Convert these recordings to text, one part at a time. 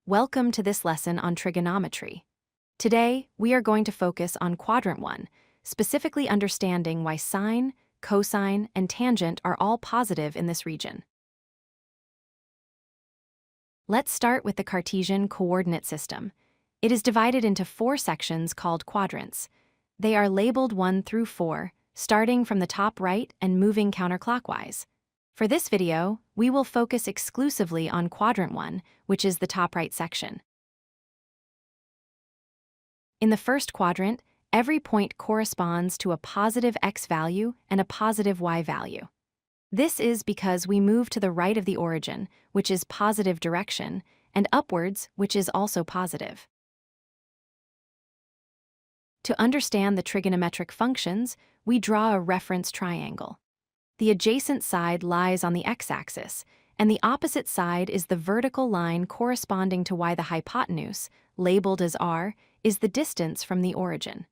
Welcome to this lesson on trigonometry. Today, we are going to focus on Quadrant I, specifically understanding why sine, cosine, and tangent are all positive in this region. Let's start with the Cartesian coordinate system. It is divided into 4 sections called quadrants. They are labeled 1 through 4, starting from the top right and moving counterclockwise. For this video, we will focus exclusively on Quadrant I, which is the top right section. In the first quadrant, every point corresponds to a positive x value and a positive y value. This is because we move to the right of the origin, which is positive direction, and upwards, which is also positive. To understand the trigonometric functions, we draw a reference triangle. The adjacent side lies on the x-axis, and the opposite side is the vertical line corresponding to y. The hypotenuse, labeled as r, is the distance from the origin.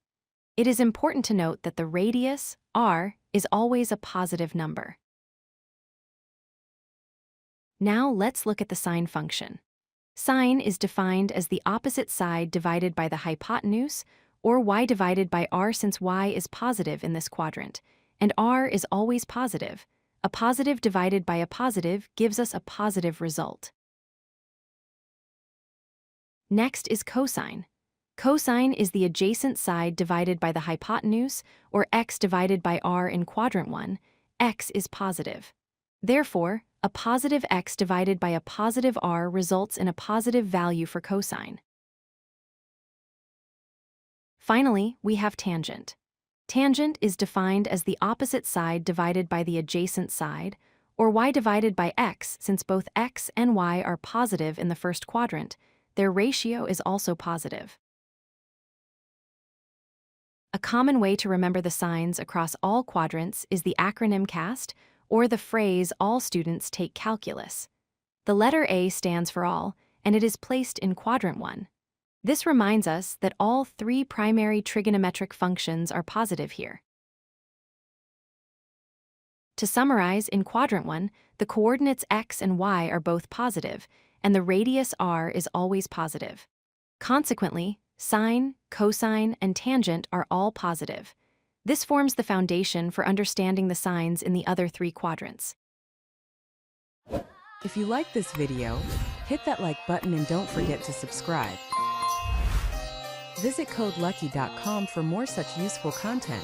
It is important to note that the radius, r, is always a positive number. Now let's look at the sine function. Sine is defined as the opposite side divided by the hypotenuse, or y divided by r, since y is positive in this quadrant, and r is always positive. A positive divided by a positive gives us a positive result. Next is cosine. Cosine is the adjacent side divided by the hypotenuse, or x divided by r in Quadrant I. X is positive. Therefore, a positive x divided by a positive r results in a positive value for cosine. Finally, we have tangent. Tangent is defined as the opposite side divided by the adjacent side, or y divided by x. Since both x and y are positive in the first quadrant, their ratio is also positive. A common way to remember the signs across all quadrants is the acronym CAST, or the phrase all students take calculus. The letter A stands for all, and it is placed in Quadrant I. This reminds us that all 3 primary trigonometric functions are positive here. To summarize, in Quadrant I, the coordinates x and y are both positive, and the radius r is always positive. Consequently, sine, cosine, and tangent are all positive. This forms the foundation for understanding the signs in the other 3 quadrants. If you like this video, hit that like button and don't forget to subscribe. Visit codelucky.com for more such useful content.